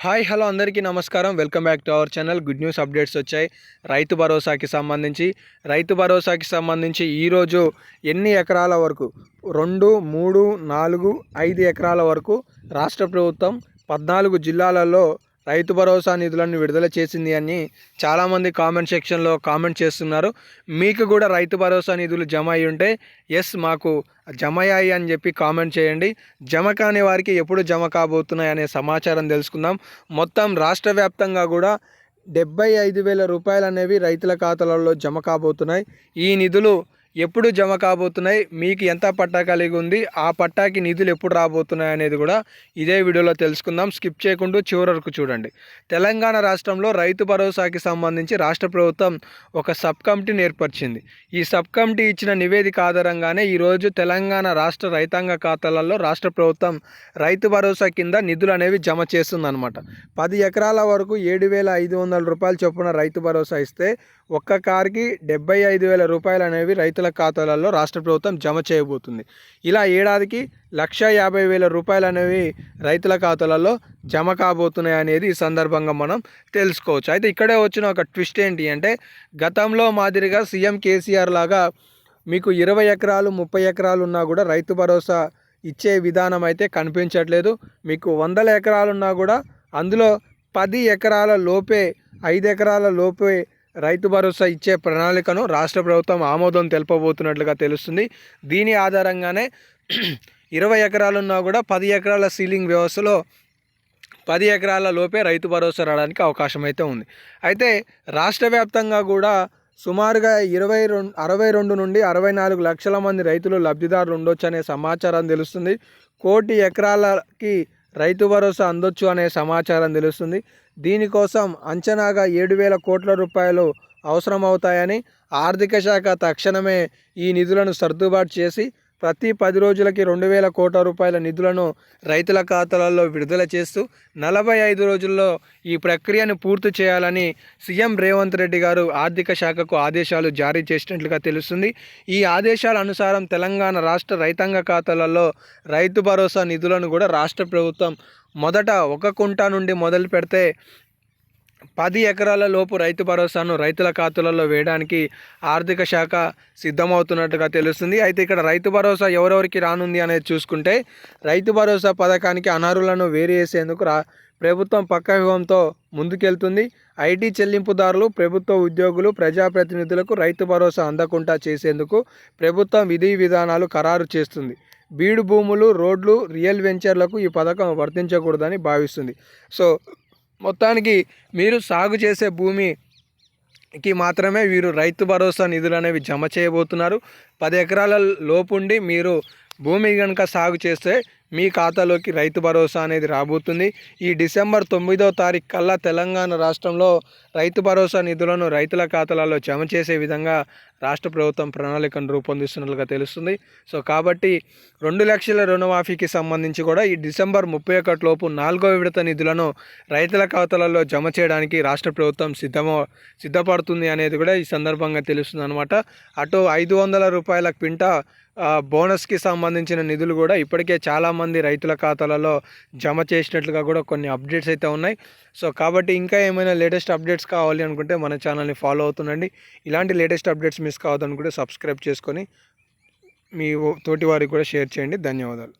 Hi hello అందరికీ నమస్కారం. Welcome back to our channel. Good news updates వచ్చాయి రైతు భరోసాకి సంబంధించి ఈరోజు ఎన్ని ఎకరాల వరకు 2, 3, 4, 5 ఎకరాల వరకు రాష్ట్ర ప్రభుత్వం 14 జిల్లాలలో రైతు భరోసా నిధులను విడుదల చేసింది అని చాలామంది కామెంట్ సెక్షన్లో కామెంట్ చేస్తున్నారు. మీకు కూడా రైతు భరోసా నిధులు జమ అయి ఉంటే ఎస్ మాకు జమ అయ్యాయి అని చెప్పి కామెంట్ చేయండి. జమ కాని వారికి ఎప్పుడు జమ కాబోతున్నాయి అనే సమాచారం తెలుసుకుందాం. మొత్తం రాష్ట్ర వ్యాప్తంగా కూడా 75,000 రూపాయలు అనేవి రైతుల ఖాతాలలో జమ కాబోతున్నాయి. ఈ నిధులు ఎప్పుడు జమ కాబోతున్నాయి, మీకు ఎంత పట్టా కలిగి ఉంది, ఆ పట్టాకి నిధులు ఎప్పుడు రాబోతున్నాయి అనేది కూడా ఇదే వీడియోలో తెలుసుకుందాం. స్కిప్ చేయకుండా చివరి వరకు చూడండి. తెలంగాణ రాష్ట్రంలో రైతు భరోసాకి సంబంధించి రాష్ట్ర ప్రభుత్వం ఒక సబ్ కమిటీని ఏర్పరిచింది. ఈ సబ్ కమిటీ ఇచ్చిన నివేదిక ఆధారంగానే ఈరోజు తెలంగాణ రాష్ట్ర రైతాంగ ఖాతాలలో రాష్ట్ర ప్రభుత్వం రైతు భరోసా కింద నిధులు అనేవి జమ చేస్తుందన్నమాట. 10 ఎకరాల వరకు 7,500 రూపాయలు చొప్పున రైతు భరోసా ఇస్తే ఒక్క కారుకి 75,000 రూపాయలు అనేవి రైతుల ఖాతాలలో రాష్ట్ర ప్రభుత్వం జమ చేయబోతుంది. ఇలా ఏడాదికి 1,50,000 రూపాయలు అనేవి రైతుల ఖాతాలలో జమ కాబోతున్నాయి అనేది ఈ సందర్భంగా మనం తెలుసుకోవచ్చు. అయితే ఇక్కడే వచ్చిన ఒక ట్విస్ట్ ఏంటి అంటే, గతంలో మాదిరిగా సీఎం కేసీఆర్ లాగా మీకు 20 ఎకరాలు 30 ఎకరాలు ఉన్నా కూడా రైతు భరోసా ఇచ్చే విధానం అయితే కనిపించట్లేదు. మీకు 100 ఎకరాలు ఉన్నా కూడా అందులో 10 ఎకరాల లోపే 5 ఎకరాల లోపే రైతు భరోసా ఇచ్చే ప్రణాళికను రాష్ట్ర ప్రభుత్వం ఆమోదం తెలపబోతున్నట్లుగా తెలుస్తుంది. దీని ఆధారంగానే 20 ఎకరాలున్నా కూడా 10 ఎకరాల సీలింగ్ వ్యవస్థలో 10 ఎకరాల లోపే రైతు భరోసా రావడానికి అవకాశం అయితే ఉంది. అయితే రాష్ట్ర వ్యాప్తంగా కూడా సుమారుగా 62 నుండి 64 లక్షల మంది రైతులు లబ్ధిదారులు ఉండొచ్చు అనే సమాచారం తెలుస్తుంది. 1 కోటి ఎకరాలకి రైతు భరోసా అందొచ్చు అనే సమాచారం తెలుస్తుంది. దీనికోసం అంచనాగా 7,000 కోట్ల రూపాయలు అవసరమవుతాయని ఆర్థిక శాఖ తక్షణమే ఈ నిధులను సర్దుబాటు చేసి ప్రతి 10 రోజులకి 2,000 కోట్ల రూపాయల నిధులను రైతుల ఖాతాలలో విడుదల చేస్తూ 45 రోజుల్లో ఈ ప్రక్రియను పూర్తి చేయాలని సీఎం రేవంత్ రెడ్డి గారు ఆర్థిక శాఖకు ఆదేశాలు జారీ చేసినట్లుగా తెలుస్తుంది. ఈ ఆదేశాల అనుసారం తెలంగాణ రాష్ట్ర రైతాంగ ఖాతాలలో రైతు భరోసా నిధులను కూడా రాష్ట్ర ప్రభుత్వం మొదట 1 కుంట నుండి మొదలు పెడితే 10 ఎకరాల లోపు రైతు భరోసాను రైతుల ఖాతాలలో వేయడానికి ఆర్థిక శాఖ సిద్ధమవుతున్నట్టుగా తెలుస్తుంది. అయితే ఇక్కడ రైతు భరోసా ఎవరెవరికి రానుంది అనేది చూసుకుంటే, రైతు భరోసా పథకానికి అనర్హులను వేరు చేసేందుకు ప్రభుత్వం పక్క వ్యూహంతో ముందుకెళ్తుంది. ఐటీ చెల్లింపుదారులు, ప్రభుత్వ ఉద్యోగులు, ప్రజాప్రతినిధులకు రైతు భరోసా అందకుండా చేసేందుకు ప్రభుత్వం విధి విధానాలు ఖరారు చేస్తుంది. బీడు భూములు, రోడ్లు, రియల్ వెంచర్లకు ఈ పథకం వర్తించకూడదని భావిస్తుంది. సో మొత్తానికి మీరు సాగు చేసే భూమికి మాత్రమే వీరు రైతు భరోసా నిధులు అనేవి జమ చేయబోతున్నారు. 10 ఎకరాల లోపుండి మీరు భూమి కనుక సాగు చేస్తే మీ ఖాతాలోకి రైతు భరోసా అనేది రాబోతుంది. ఈ డిసెంబర్ 9వ తారీఖు కల్లా తెలంగాణ రాష్ట్రంలో రైతు భరోసా నిధులను రైతుల ఖాతాలలో జమ చేసే విధంగా రాష్ట్ర ప్రభుత్వం ప్రణాళికను రూపొందిస్తున్నట్లుగా తెలుస్తుంది. సో కాబట్టి 2 లక్షల రుణమాఫీకి సంబంధించి కూడా ఈ డిసెంబర్ 31 లోపు 4వ విడత నిధులను రైతుల ఖాతాలలో జమ చేయడానికి రాష్ట్ర ప్రభుత్వం సిద్ధపడుతుంది అనేది కూడా ఈ సందర్భంగా తెలుస్తుంది అనమాట. అటు 500 రూపాయల క్వింటా బోనస్కి సంబంధించిన నిధులు కూడా ఇప్పటికే చాలామంది రైతుల ఖాతాలలో జమ చేసినట్లుగా కూడా కొన్ని అప్డేట్స్ అయితే ఉన్నాయి. సో కాబట్టి ఇంకా ఏమైనా లేటెస్ట్ అప్డేట్స్ కావాలి అనుకుంటే మన ఛానల్ని ఫాలో అవుతుండండి. ఇలాంటి లేటెస్ట్ అప్డేట్స్ మిస్ కావద్దనుకుంటే సబ్స్క్రైబ్ చేసుకొని మీ తోటి వారికి కూడా షేర్ చేయండి. ధన్యవాదాలు.